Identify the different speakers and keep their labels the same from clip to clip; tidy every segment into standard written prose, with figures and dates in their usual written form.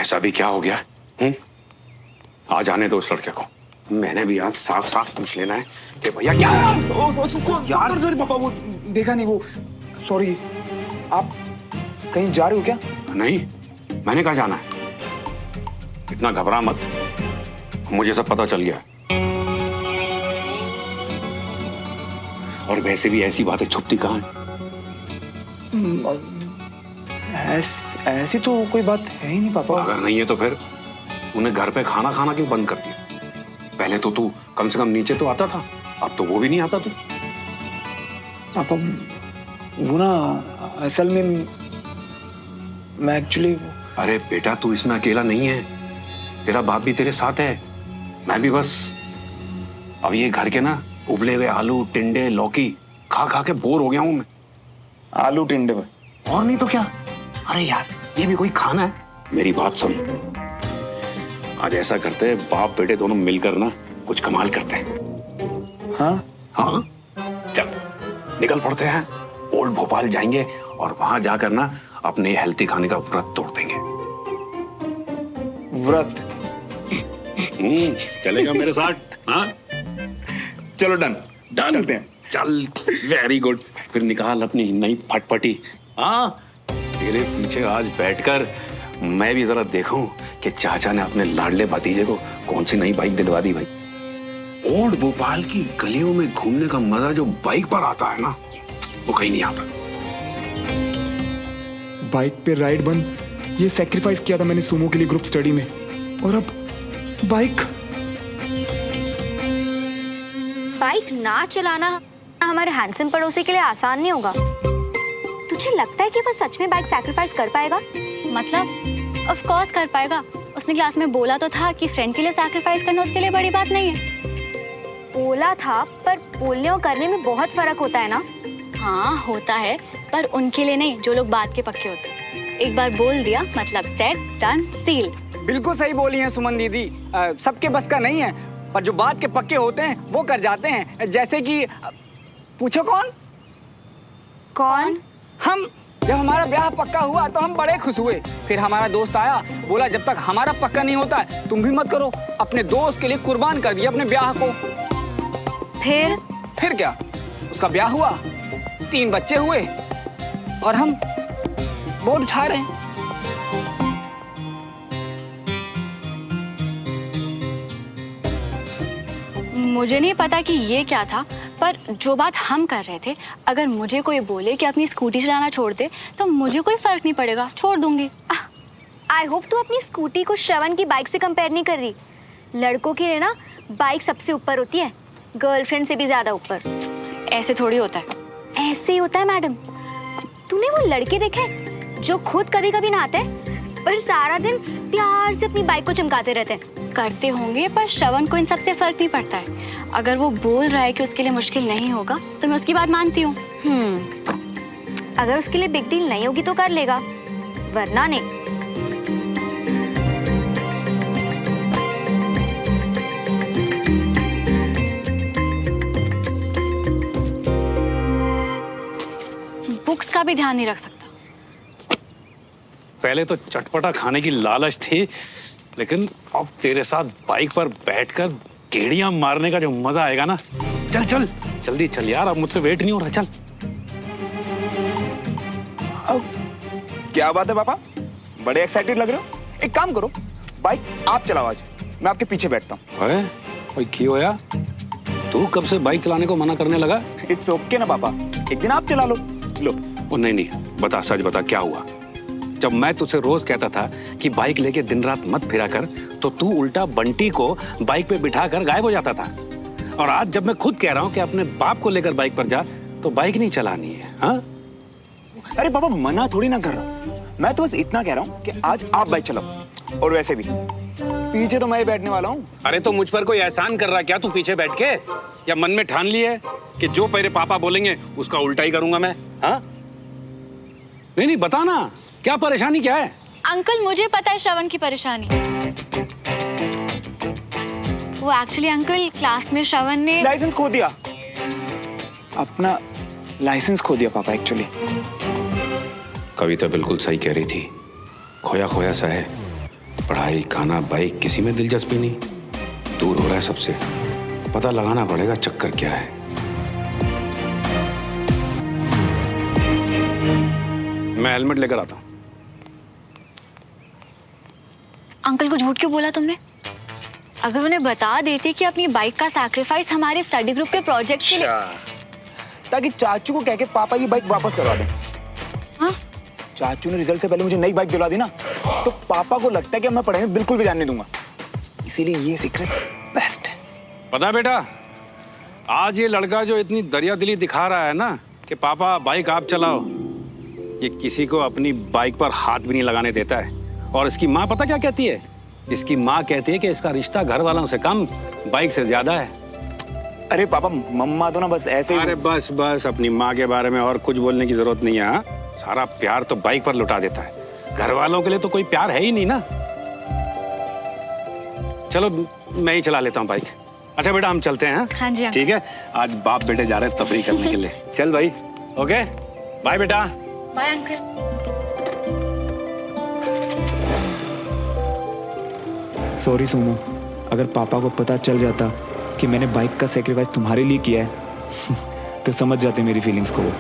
Speaker 1: ऐसा भी क्या हो गया? आज आने दो उस लड़के को। मैंने भी आज साफ साफ पूछ लेना है कि भैया क्या
Speaker 2: यार सॉरी पापा, वो देखा नहीं, वो सॉरी। आप कहीं जा रहे हो क्या?
Speaker 1: नहीं, मैंने कहा जाना है। इतना घबरा मत, मुझे सब पता चल गया। और वैसे भी ऐसी बातें छुपती कहाँ है?
Speaker 2: ऐसी तो कोई बात है ही नहीं पापा।
Speaker 1: अगर नहीं है तो फिर उन्हें घर पे खाना खाना क्यों बंद कर दिया? पहले तो तू कम से कम नीचे तो आता था, अब तो वो भी नहीं आता तू।
Speaker 2: पापा वो ना, असल में मैं एक्चुअली।
Speaker 1: अरे बेटा, तू इसमें अकेला नहीं है, तेरा बाप भी तेरे साथ है। मैं भी बस अब ये घर के ना उबले हुए आलू टिंडे लौकी खा खा के बोर हो गया हूं मैं।
Speaker 2: आलू टिंडे में
Speaker 1: और नहीं तो क्या। अरे यार, ये भी कोई खाना है? मेरी बात सुन, आज ऐसा करते हैं, बाप बेटे दोनों मिलकर ना कुछ कमाल करते हैं।
Speaker 2: हाँ
Speaker 1: हाँ, चल निकल पड़ते हैं। ओल्ड भोपाल जाएंगे और वहां जाकर ना अपने हेल्थी खाने का व्रत तोड़ देंगे।
Speaker 2: व्रत?
Speaker 1: चलेगा मेरे साथ? हाँ
Speaker 2: चलो डन
Speaker 1: डन,
Speaker 2: चलते हैं।
Speaker 1: चल वेरी गुड। फिर निकाल अपनी नई फटफटी। हाँ, तेरे पीछे आज बैठकर मैं भी जरा देखूं कि चाचा ने अपने लाडले भतीजे को कौन सी नई बाइक दिलवा दी। भाई, ओल्ड भोपाल की गलियों में घूमने का मजा जो बाइक पर आता है ना, वो कहीं नहीं आता।
Speaker 2: बाइक पे राइड बंद, ये सैक्रिफाइस किया था मैंने सुमो के लिए ग्रुप स्टडी में, और अब बाइक
Speaker 3: ना चलाना हमारे हैंडसम पड़ोसी के लिए आसान नहीं होगा। तुझे लगता है कि वो सच में बाइक सैक्रिफाइस कर पाएगा?
Speaker 4: मतलब ऑफ कोर्स कर पाएगा। उसने क्लास में बोला तो था कि फ्रेंड के लिए सैक्रिफाइस करना उसके लिए बड़ी बात नहीं है।
Speaker 3: बोला था, पर बोलने और करने में बहुत फर्क होता है ना।
Speaker 4: हाँ होता है, पर उनके लिए नहीं जो लोग बात के पक्के होते हैं। एक बार बोल दिया मतलब सेट डन सील।
Speaker 5: बिल्कुल सही बोली हैं सुमन दीदी। सबके बस का नहीं है, पर जो बात के पक्के होते हैं वो कर जाते हैं। जैसे कि पूछो कौन?
Speaker 3: कौन?
Speaker 5: हम। जब हमारा ब्याह पक्का हुआ तो हम बड़े खुश हुए। फिर हमारा दोस्त आया, बोला जब तक हमारा पक्का नहीं होता तुम भी मत करो। अपने दोस्त के लिए कुर्बान कर दिया अपने ब्याह को। फिर क्या, उसका ब्याह हुआ, 3 बच्चे हुए, और हम बोझ उठा रहे हैं।
Speaker 4: मुझे नहीं पता कि ये क्या था, पर जो बात हम कर रहे थे, अगर मुझे कोई बोले कि अपनी स्कूटी चलाना छोड़ दे तो मुझे कोई फर्क नहीं पड़ेगा, छोड़ दूंगी।
Speaker 3: आई होप तू अपनी स्कूटी को श्रवण की बाइक से कंपेयर नहीं कर रही। लड़कों के लिए ना बाइक सबसे ऊपर होती है, गर्लफ्रेंड से भी ज्यादा ऊपर।
Speaker 4: ऐसे थोड़ी होता है।
Speaker 3: ऐसे ही होता है मैडम। तूने वो लड़के देखे जो खुद कभी कभी नहाते हैं पर सारा दिन प्यार से अपनी बाइक को चमकाते रहते हैं?
Speaker 4: करते होंगे, पर श्रवण को इन सब से फर्क नहीं पड़ता है। अगर वो बोल रहा है कि उसके लिए मुश्किल नहीं होगा तो मैं उसकी बात मानती हूँ।
Speaker 3: अगर उसके लिए बिग डील नहीं होगी तो कर लेगा, वरना नहीं।
Speaker 4: बुक्स का भी ध्यान नहीं रख सकता।
Speaker 1: पहले तो चटपटा खाने की लालच थी, लेकिन अब तेरे साथ बाइक पर बैठकर गेड़ियां मारने का जो मजा आएगा ना। चल चल जल्दी चल यार, अब मुझसे वेट नहीं हो रहा। चल।
Speaker 2: क्या बात है पापा, बड़े एक्साइटेड लग रहे हो। एक काम करो, बाइक आप चलाओ आज, मैं आपके पीछे बैठता हूँ।
Speaker 1: ओए की होया, तू कब से बाइक चलाने को मना करने लगा?
Speaker 2: इट्स ओके ना पापा, एक दिन आप चला लो। लो।
Speaker 1: ओ नहीं, बता, सच बता, क्या हुआ? जब मैं तुझसे रोज कहता था कि बाइक लेके दिन रात मत फिरा कर, तो तू उल्टा बंटी को बाइक पे बिठाकर गायब हो जाता था। और आज जब मैं खुद कह रहा हूँ कि अपने बाप को लेकर बाइक पर जा, तो बाइक नहीं चलानी है। हाँ?
Speaker 2: अरे पापा, मना थोड़ी ना कर रहा हूँ, मैं तो बस इतना कह रहा हूँ कि आज आप बाइक चलाओ। और वैसे भी पीछे तो मैं ही बैठने वाला हूँ।
Speaker 1: अरे तो मुझ पर कोई एहसान कर रहा क्या तू पीछे बैठ के? या मन में ठान ली है कि जो मेरे पापा बोलेंगे उसका उल्टा ही करूंगा मैं? हाँ? नहीं, बता ना, क्या परेशानी क्या है?
Speaker 4: अंकल मुझे पता है श्रवण की परेशानी। वो एक्चुअली अंकल क्लास में श्रवण ने
Speaker 2: लाइसेंस खो दिया, अपना लाइसेंस खो दिया पापा एक्चुअली।
Speaker 1: कविता बिल्कुल सही कह रही थी, खोया खोया सा है। पढ़ाई, खाना, बाइक, किसी में दिलचस्पी नहीं। दूर हो रहा है सबसे। पता लगाना पड़ेगा चक्कर क्या है। मैं हेलमेट लेकर आता हूँ।
Speaker 4: अंकल को झूठ क्यों बोला तुमने? अगर उन्हें बता देते कि अपनी बाइक का सैक्रिफाइस हमारे स्टडी ग्रुप के प्रोजेक्ट के लिए,
Speaker 2: ताकि चाचू को कह के पापा की बाइक वापस करवा दें।
Speaker 4: हाँ?
Speaker 2: चाचू ने रिजल्ट से पहले मुझे नई बाइक दिला दी ना, तो पापा को लगता है कि मैं पढ़ाई में बिल्कुल भी ध्यान नहीं दूंगा। इसीलिए ये सीक्रेट बेस्ट है।
Speaker 1: पता है बेटा, आज ये लड़का जो इतनी दरिया दिली दिखा रहा है ना कि पापा बाइक आप चलाओ, ये किसी को अपनी बाइक पर हाथ भी नहीं लगाने देता है। और इसकी माँ पता क्या कहती है? इसकी माँ कहती है कि इसका रिश्ता घर वालों से कम, बाइक से ज्यादा है।
Speaker 2: अरे पापा, मम्मा तो ना बस ऐसे ही।
Speaker 1: अरे बस बस, अपनी माँ के बारे में और कुछ बोलने की जरूरत नहीं है। हाँ? सारा प्यार तो बाइक पर लुटा देता है। घर वालों के लिए तो कोई प्यार है ही नहीं ना। चलो मैं ही चला लेता हूँ बाइक। अच्छा बेटा, हम चलते हैं।
Speaker 4: हाँ जी,
Speaker 1: ठीक है, आज बाप बेटे जा रहे हैं तफरीह करने के लिए। चल भाई, ओके बाय बेटा।
Speaker 4: Bye uncle.
Speaker 2: सॉरी सोमू, अगर पापा को पता चल जाता कि मैंने बाइक का सेक्रीफाइस तुम्हारे लिए किया है तो समझ जाते मेरी फीलिंग्स को वो,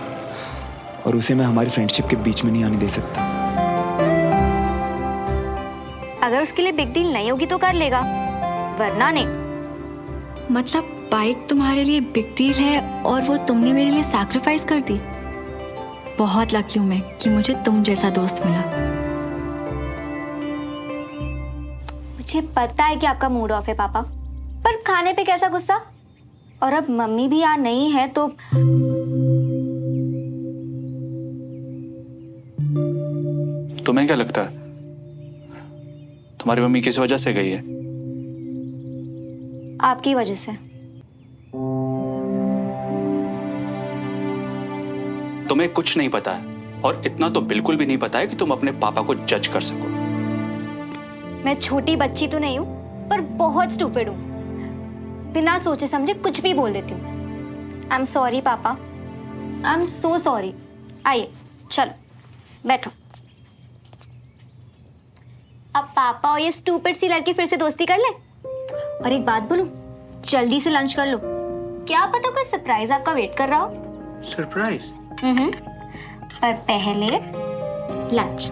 Speaker 2: और उसे मैं हमारी फ्रेंडशिप के बीच में नहीं आने दे सकता।
Speaker 3: अगर उसके लिए बिग डील नहीं होगी तो कर लेगा, वरना नहीं।
Speaker 4: मतलब बाइक तुम्हारे लिए बिग डील है और वो तुमने मेरे लिए सैक्रिफाइस कर दी। बहुत लकी हूं मैं कि मुझे तुम जैसा दोस्त मिला।
Speaker 3: मुझे पता है कि आपका मूड ऑफ है पापा, पर खाने पे कैसा गुस्सा? और अब मम्मी भी यहाँ नहीं है तो
Speaker 6: तुम्हें क्या लगता है तुम्हारी मम्मी किस वजह से गई है?
Speaker 3: आपकी वजह से।
Speaker 6: तुम्हें कुछ नहीं पता है, और इतना तो बिल्कुल भी नहीं पता है कि तुम अपने पापा को जज कर सको।
Speaker 3: मैं छोटी बच्ची तो नहीं हूँ, पर बहुत स्टूपिड हूँ। बिना सोचे समझे कुछ भी बोल देती हूँ। आई एम सॉरी पापा, आई एम सो सॉरी। आइए चलो बैठो। अब पापा और ये स्टूपिड सी लड़की फिर से दोस्ती कर ले। और एक बात बोलूं, जल्दी से लंच कर लो, क्या पता कोई सरप्राइज आपका वेट कर रहा हो।
Speaker 6: सरप्राइज?
Speaker 3: पर पहले लंच।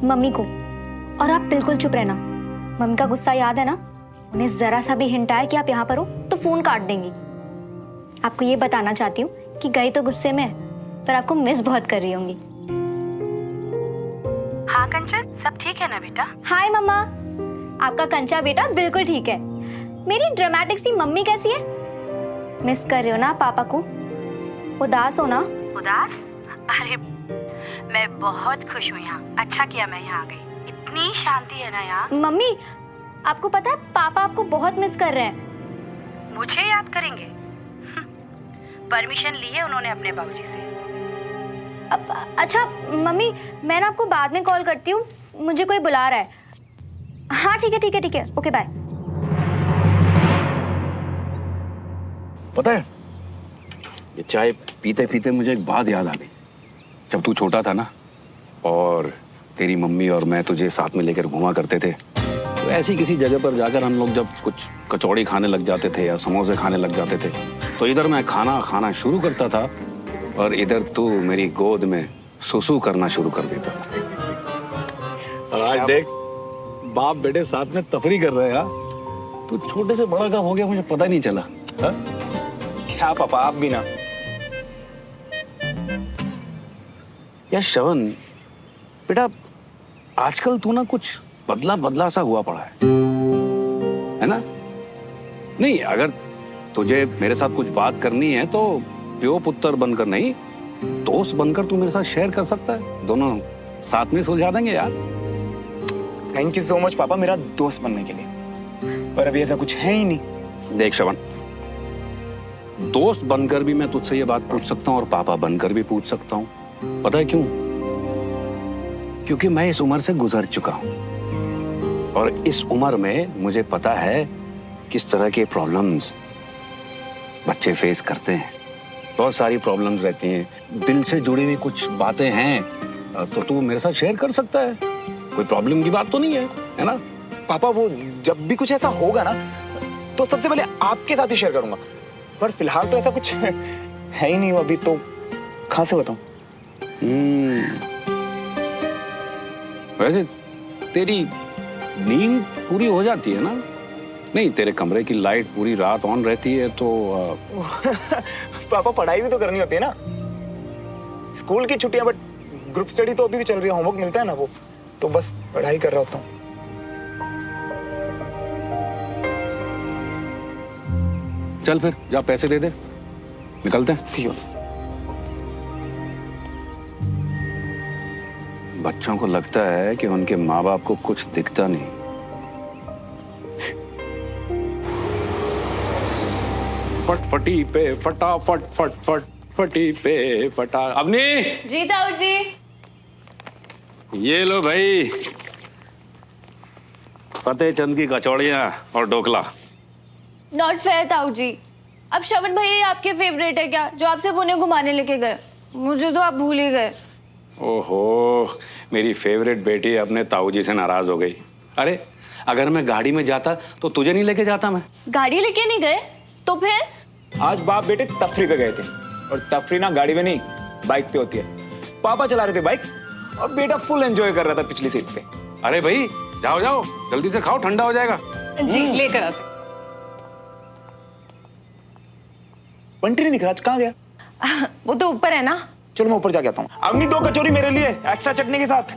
Speaker 3: मम्मी को, और आप बिल्कुल चुप रहना। मम्मी का गुस्सा याद है ना? उन्हें जरा सा भी हिंट आया कि आप यहाँ पर हो तो फोन काट देंगी। आपको ये बताना चाहती हूँ कि गई तो गुस्से में, पर आपको मिस बहुत कर रही होंगी।
Speaker 7: हाँ कंचन, सब ठीक है ना बेटा?
Speaker 3: हाय मम्मा, आपका कंचा बेटा बिल्कुल ठीक है। मेरी ड्रामेटिक सी मम्मी कैसी है? मिस कर रहे हो ना पापा को? उदास हो ना?
Speaker 7: उदास? अरे मैं बहुत खुश हूँ यहाँ। अच्छा किया मैं यहाँ आ गई, इतनी शांति है ना यहाँ।
Speaker 3: मम्मी, आपको पता है पापा आपको बहुत मिस कर रहे हैं।
Speaker 7: मुझे याद करेंगे? परमिशन ली है उन्होंने अपने बाबूजी से।
Speaker 3: अच्छा मम्मी, मैं ना आपको बाद में कॉल करती हूँ, मुझे कोई बुला रहा है। हाँ ठीक है ठीक है ठीक है, ओके बाय।
Speaker 1: पता है, ये चाय पीते पीते मुझे एक बात याद आ गई। जब तू छोटा था ना, और तेरी मम्मी और मैं तुझे साथ में लेकर घुमा करते थे, तो ऐसी किसी जगह पर जाकर हम लोग जब कुछ कचौड़ी खाने लग जाते थे या समोसे खाने लग जाते थे, तो इधर मैं खाना खाना शुरू करता था और इधर तू मेरी गोद में सुसु करना शुरू कर देता था। और आज देख, बाप बेटे साथ में तफरी कर रहे हैं। तू छोटे से बड़ा कब हो गया मुझे पता नहीं चला। हा?
Speaker 2: क्या पापा, आप भी ना।
Speaker 1: यार श्रवण बेटा, आजकल तू ना कुछ बदला बदला सा हुआ पड़ा है ना? नहीं, अगर तुझे मेरे साथ कुछ बात करनी है तो प्यो पुत्र बनकर नहीं, दोस्त बनकर तू मेरे साथ शेयर कर सकता है। दोनों साथ में सुलझा देंगे यार।
Speaker 2: थैंक यू सो मच पापा मेरा दोस्त बनने के लिए, पर अभी ऐसा कुछ है ही नहीं।
Speaker 1: देख श्रवण, दोस्त बनकर भी मैं तुझसे ये बात पूछ सकता हूँ और पापा बनकर भी पूछ सकता हूँ। पता है क्यों? क्योंकि मैं इस उम्र से गुजर चुका हूं और इस उम्र में मुझे पता है किस तरह के प्रॉब्लम्स बच्चे फेस करते हैं, बहुत सारी प्रॉब्लम्स रहती हैं, दिल से जुड़ी हुई कुछ बातें हैं, तो तू मेरे साथ शेयर कर सकता है, कोई प्रॉब्लम की बात तो नहीं है ना?
Speaker 2: पापा वो जब भी कुछ ऐसा होगा ना तो सबसे पहले आपके साथ ही शेयर करूंगा, पर फिलहाल तो ऐसा कुछ है ही नहीं, अभी तो कहाँ से बताऊं?
Speaker 1: वैसे तेरी नींद पूरी हो जाती है ना? नहीं, तेरे कमरे की लाइट पूरी रात ऑन रहती है तो
Speaker 2: पापा पढ़ाई भी तो करनी होती है ना, स्कूल की छुट्टियां, बट ग्रुप स्टडी तो अभी भी चल रही है, होमवर्क मिलता है ना, वो तो बस पढ़ाई कर रहा होता हूँ।
Speaker 1: चल फिर जा पैसे दे दे, निकलते हैं।
Speaker 2: ठीक है।
Speaker 1: बच्चों को लगता है कि उनके माँ बाप को कुछ दिखता नहीं। फटफटी पे फटा फट फट फट फटी पे फटा। अबनी
Speaker 4: जी ताऊ जी।
Speaker 1: ये लो भाई, फतेह चंद की कचौड़ियाँ और ढोकला।
Speaker 4: नॉट फेयर ताऊ जी, अब श्रवण भैया आपके फेवरेट है क्या, जो आपसे पुणे घुमाने लेके गए? मुझे तो आप भूल ही गए।
Speaker 1: ओहो, मेरी फेवरेट बेटी अपने ताऊ जी से नाराज हो गई। अरे अगर मैं गाड़ी में जाता तो तुझे नहीं लेके जाता मैं?
Speaker 4: गाड़ी लेके नहीं गए तो फिर?
Speaker 2: आज बाप बेटे तफरी पे गए थे, और तफरी ना गाड़ी में नहीं बाइक पे होती है। पापा चला रहे थे बाइक और बेटा फुल एंजॉय कर रहा था पिछली सीट पे।
Speaker 1: अरे भाई जाओ जाओ, जल्दी से खाओ, ठंडा हो जाएगा।
Speaker 4: जी लेकर आते।
Speaker 2: बंटी नहीं दिख रहा, आज कहाँ गया?
Speaker 8: वो तो ऊपर है ना।
Speaker 2: चलो मैं ऊपर जाके आता हूँ। अम्मी 2 कचौरी मेरे लिए एक्स्ट्रा चटनी के साथ।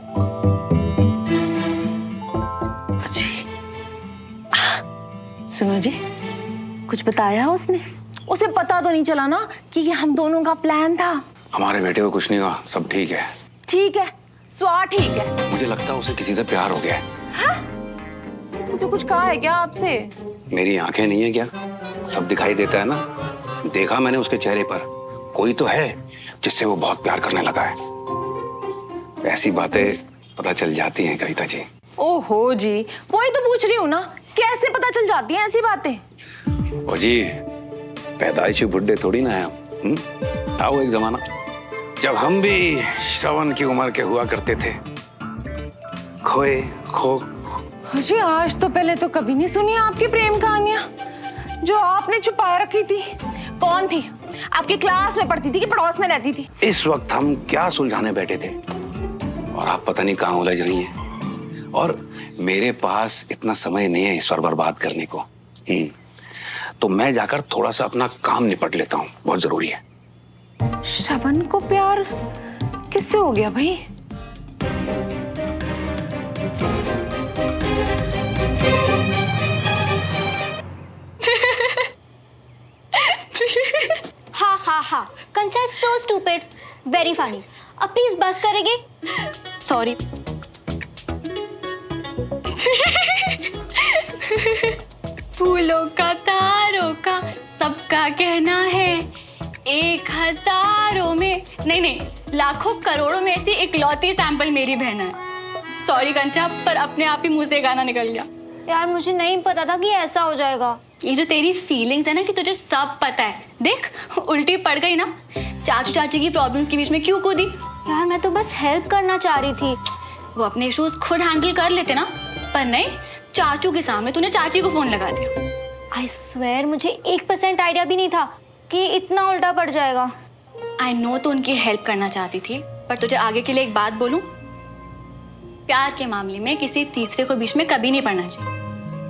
Speaker 8: सुनो जी, कुछ बताया उसने? उसे पता तो नहीं चला ना कि ये हम दोनों का प्लान था?
Speaker 1: हमारे बेटे को कुछ नहीं हुआ, सब ठीक है।
Speaker 8: ठीक है, स्वा ठीक है।
Speaker 1: मुझे लगता है उसे किसी से प्यार हो गया है।
Speaker 8: मुझे कुछ कहा है क्या आपसे?
Speaker 1: मेरी आंखें नहीं है क्या, सब दिखाई देता है ना। देखा मैंने उसके चेहरे पर, कोई तो है जिससे वो बहुत प्यार करने लगा है। ऐसी बातें पता चल जाती हैं कविता जी।
Speaker 8: ओहो जी, वही तो पूछ रही हूँ ना, कैसे पता चल जाती हैं ऐसी बातें?
Speaker 1: ओ जी, पैदाइशी बुड्ढे थोड़ी ना है हम। था वो एक जमाना जब हम भी श्रवण की उम्र के हुआ करते थे। खोए खो
Speaker 8: जी, आज तो पहले तो कभी नहीं सुनी आपकी प्रेम कहानियां जो आपने छुपाए रखी थी। कौन थी? आपकी क्लास में पढ़ती थी कि पड़ोस में रहती थी?
Speaker 1: इस वक्त हम क्या सुलझाने बैठे थे और आप पता नहीं कहाँ उलझ रही हैं। और मेरे पास इतना समय नहीं है इस पर बर्बाद करने को। तो मैं जाकर थोड़ा सा अपना काम निपट लेता हूँ, बहुत जरूरी है।
Speaker 8: श्रवण को प्यार किससे हो गया भाई?
Speaker 3: हाँ हाँ हाँ, कंचा is so stupid, very funny. अब प्लीज बस करेंगे?
Speaker 4: सॉरी। फूलों का तारों का सबका कहना है, 1000 में नहीं लाखों करोड़ों में ऐसी इकलौती सैंपल मेरी बहन है। सॉरी कंचा, पर अपने आप ही मुंह से गाना निकल गया।
Speaker 3: यार मुझे नहीं पता था कि ऐसा हो जाएगा।
Speaker 4: ये जो तेरी फीलिंग्स है ना कि तुझे सब पता है, देख उल्टी पड़ गई ना। चाचू चाची की प्रॉब्लम्स के बीच में क्यों कूदी?
Speaker 3: यार मैं तो बस हेल्प करना चाह रही थी।
Speaker 4: वो अपने इश्यूज खुद हैंडल कर लेते ना, पर नहीं, चाचू के सामने तूने चाची को फोन लगा दिया।
Speaker 3: आई स्वेयर मुझे 1% आइडिया भी नहीं था कि इतना उल्टा पड़ जाएगा।
Speaker 4: आई नो तो उनकी हेल्प करना चाहती थी, पर तुझे आगे के लिए एक बात बोलूं, प्यार के मामले में किसी तीसरे को बीच में कभी नहीं पड़ना चाहिए।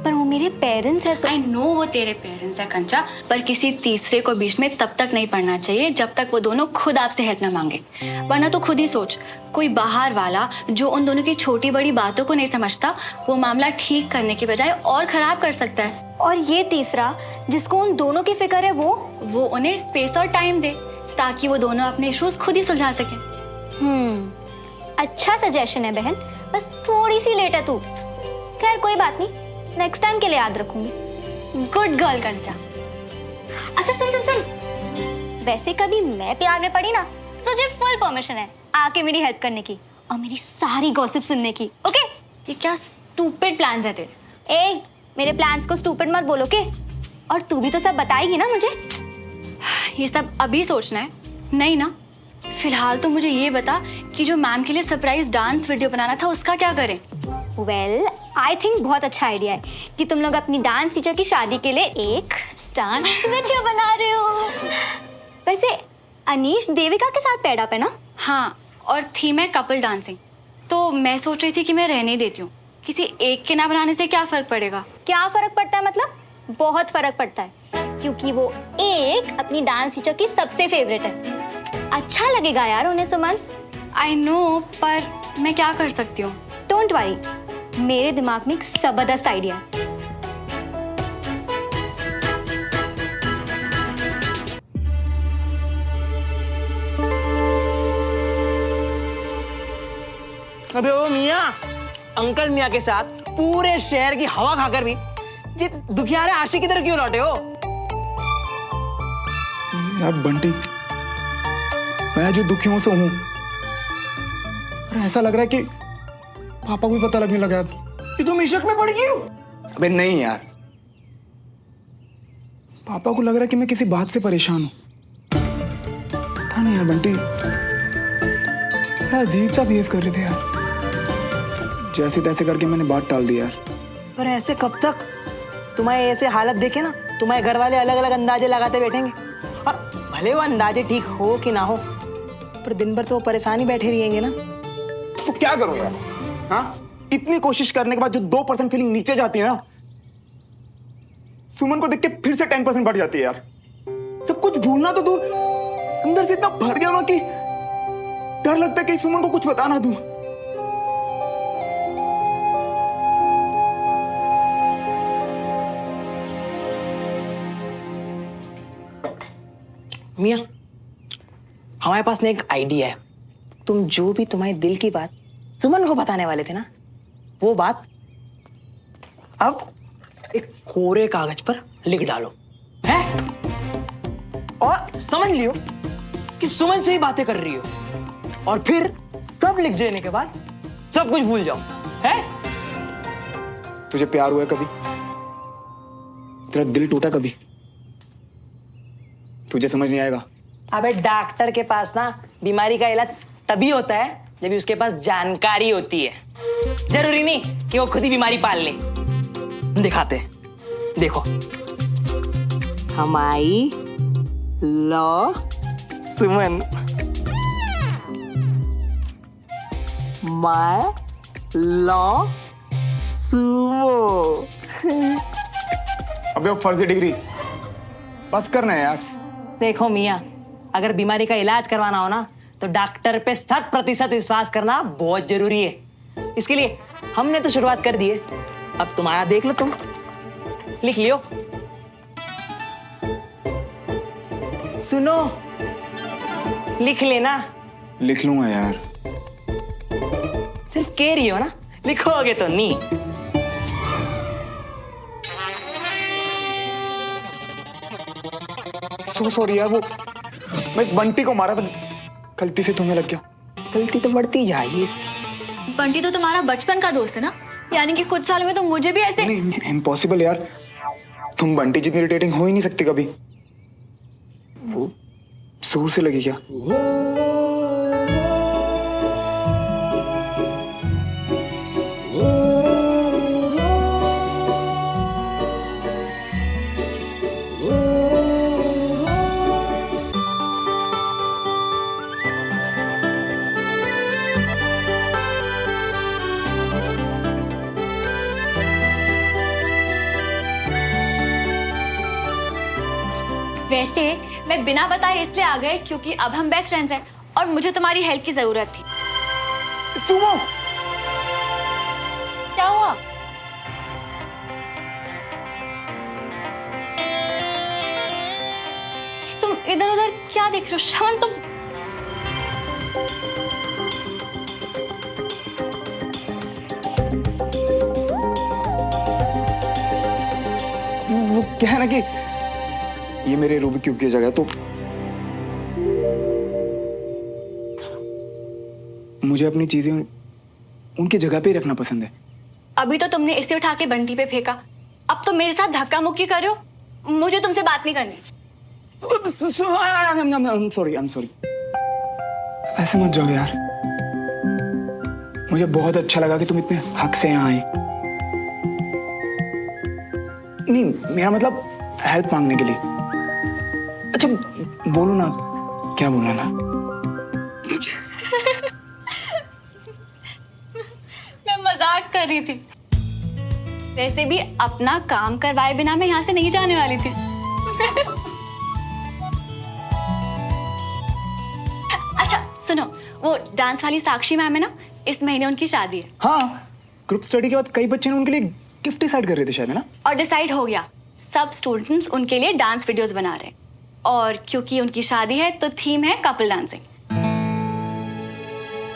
Speaker 3: पर वो मेरे पेरेंट्स हैं।
Speaker 4: आई नो वो तेरे पेरेंट्स है कंचा, पर किसी तीसरे को बीच में तब तक नहीं पड़ना चाहिए जब तक वो दोनों खुद आपसे हेल्प ना मांगे। वरना तो खुद ही सोच, कोई बाहर वाला जो उन दोनों की छोटी बड़ी बातों को नहीं समझता, वो मामला ठीक करने के बजाय और खराब कर सकता है।
Speaker 3: और ये तीसरा जिसको उन दोनों की फिक्र है, वो
Speaker 4: उन्हें स्पेस और टाइम दे ताकि वो दोनों अपने इश्यूज खुद ही सुलझा सके।
Speaker 3: अच्छा सजेशन है बहन, बस थोड़ी सी लेट है तू। खैर कोई बात नहीं, नेक्स्ट टाइम के लिए याद रखूंगी।
Speaker 4: गुड गर्ल कंचा।
Speaker 3: अच्छा सुन, वैसे कभी मैं प्यार में पड़ी ना, तुझे फुल परमिशन है आके मेरी हेल्प करने की और मेरी सारी गॉसिप सुनने की। ओके?
Speaker 4: ये क्या स्टूपिड प्लान्स है तेरे?
Speaker 3: ए, मेरे प्लान्स को स्टूपिड मत बोलो के। और तू भी तो सब बताएगी ना मुझे।
Speaker 4: ये सब अभी सोचना है? नहीं ना। फिलहाल तो मुझे ये बता कि जो मैम के लिए सरप्राइज डांस वीडियो बनाना था उसका क्या करें?
Speaker 3: वेल आई थिंक बहुत अच्छा आइडिया है कि तुम लोग अपनी डांस टीचर की शादी के लिए एक डांस वीडियो बना रहे हो। वैसे अनीश देविका के साथ पैड अप है ना?
Speaker 4: हाँ, और थीम है कपल डांसिंग। तो मैं सोच रही थी कि मैं रहने देती हूँ। किसी एक के ना बनाने से क्या फर्क पड़ेगा?
Speaker 3: क्या फर्क पड़ता है? मतलब बहुत फर्क पड़ता है, क्योंकि वो एक अपनी डांस टीचर की सबसे फेवरेट है। अच्छा लगेगा यार उन्हें सुमन।
Speaker 4: आई नो, पर मैं क्या कर सकती हूँ?
Speaker 3: डोंट वरी, मेरे दिमाग में एक जबरदस्त आइडिया है।
Speaker 9: अबे ओ मियाँ, अंकल मियाँ के साथ पूरे शहर की हवा खाकर भी दुखियारे आशिक की तरह क्यों लौटे हो?
Speaker 2: यार बंटी, मैं जो दुखियों से हूं, और ऐसा लग रहा है कि पापा को भी पता लगने लगा है कि तुम इश्क में पड़ गई हो। अबे नहीं यार, पापा को लग रहा है कि मैं किसी बात से परेशान हूं। पता नहीं यार बंटी, बड़ा अजीब सा बिहेव कर रहे थे यार। जैसे तैसे करके मैंने बात टाल दी यार।
Speaker 9: पर ऐसे कब तक? तुम्हारे ऐसे हालत देखे ना, तुम्हारे घर वाले अलग अलग अंदाजे लगाते बैठेंगे, और भले वो अंदाजे ठीक हो कि ना हो, पर दिन भर तो वो परेशान ही बैठे रहेंगे ना।
Speaker 2: तो क्या करूं यार? हाँ, इतनी कोशिश करने के बाद जो 2% फीलिंग नीचे जाती है ना, सुमन को देख के फिर से 10% बढ़ जाती है यार। सब कुछ भूलना तो दूर, अंदर से इतना भर गया ना कि डर लगता है कि सुमन को कुछ बता ना दूं।
Speaker 9: मियाँ, हमारे पास ना एक आइडिया है। तुम जो भी तुम्हारे दिल की बात सुमन को बताने वाले थे ना, वो बात अब एक कोरे कागज पर लिख डालो, है? और समझ लियो कि सुमन से ही बातें कर रही हो, और फिर सब लिख देने के बाद सब कुछ भूल जाओ, है?
Speaker 2: तुझे प्यार हुआ कभी? तेरा दिल टूटा कभी? तुझे समझ नहीं आएगा।
Speaker 9: अबे डॉक्टर के पास ना बीमारी का इलाज तभी होता है जब उसके पास जानकारी होती है। जरूरी नहीं कि वो खुद ही बीमारी पाल ले। दिखाते हैं, देखो। हमारी law Suman, my law Sumo.
Speaker 2: अबे वो फर्जी डिग्री बस करना है यार।
Speaker 9: देखो मियाँ, अगर बीमारी का इलाज करवाना हो ना, तो डॉक्टर पे 100% विश्वास करना बहुत जरूरी है। इसके लिए हमने तो शुरुआत कर दी है, अब तुम्हारा देख लो। तुम लिख लियो। सुनो, लिख लेना।
Speaker 2: लिख लूंगा यार।
Speaker 9: सिर्फ कह रही हो ना, लिखोगे तो नहीं।
Speaker 2: तो सॉरी यार, वो मैं इस बंटी को मारा था, गलती से तुम्हें लग गया।
Speaker 9: गलती तो बढ़ती जाएगी।
Speaker 4: बंटी तो तुम्हारा बचपन का दोस्त है ना, यानी कि कुछ साल में तो मुझे भी ऐसे।
Speaker 2: नहीं, इम्पॉसिबल यार, तुम बंटी जितनी इरिटेटिंग हो ही नहीं सकती कभी। वो जोर से लगी क्या?
Speaker 4: वैसे मैं बिना बताए इसलिए आ गए क्योंकि अब हम बेस्ट फ्रेंड्स हैं और मुझे तुम्हारी हेल्प की जरूरत थी।
Speaker 2: सुमो,
Speaker 4: क्या हुआ? तुम इधर उधर क्या देख रहे हो श्रवण? तुम
Speaker 2: वो क्या है ना कि ये मेरे रूबिक क्यूब की जगह, तो मुझे अपनी चीजें उनकी जगह पे ही रखना पसंद है।
Speaker 4: अभी तो तुमने इसे उठा के बंटी पे फेंका, अब तो मेरे साथ धक्का मुक्की कर रहे हो। मुझे तुमसे बात नहीं करनी।
Speaker 2: Sorry, I am sorry. ऐसे मत जाओ यार, मुझे बहुत अच्छा लगा कि तुम इतने हक से यहाँ आई। नहीं, मेरा मतलब हेल्प मांगने के लिए। अच्छा बोलो ना, क्या बोलना था?
Speaker 4: मैं मजाक कर रही थी। वैसे भी अपना काम करवाए बिना मैं यहाँ से नहीं जाने वाली थी। अच्छा सुनो, वो डांस वाली साक्षी मैम है ना, इस महीने उनकी शादी है।
Speaker 2: हाँ, ग्रुप स्टडी के बाद कई बच्चे ने उनके लिए गिफ्ट डिसाइड कर रहे थे शायद, है ना?
Speaker 4: और डिसाइड हो गया, सब स्टूडेंट्स उनके लिए डांस वीडियोस बना रहे हैं। और क्योंकि उनकी शादी है तो थीम है कपल डांसिंग।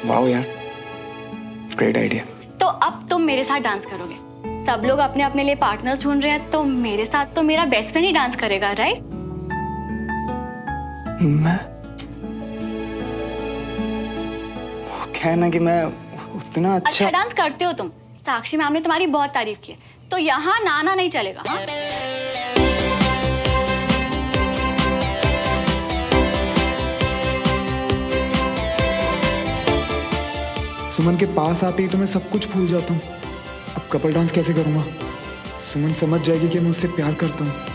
Speaker 2: वाओ यार, ग्रेट आइडिया।
Speaker 4: तो अब तुम मेरे साथ डांस करोगे। सब लोग अपने अपने लिए पार्टनर्स ढूंढ रहे हैं, तो मेरे साथ तो मेरा बेस्ट फ्रेंड ही डांस करेगा, राइट?
Speaker 2: मैं कहना कि मैं उतना
Speaker 4: अच्छा डांस करते हो तुम। साक्षी मैम ने तुम्हारी बहुत तारीफ की है, तो यहाँ नाना नहीं चलेगा। हाँ?
Speaker 2: सुमन के पास आते ही तो मैं सब कुछ भूल जाता हूँ। अब कपल डांस कैसे करूँगा? सुमन समझ जाएगी कि मैं उससे प्यार करता हूँ।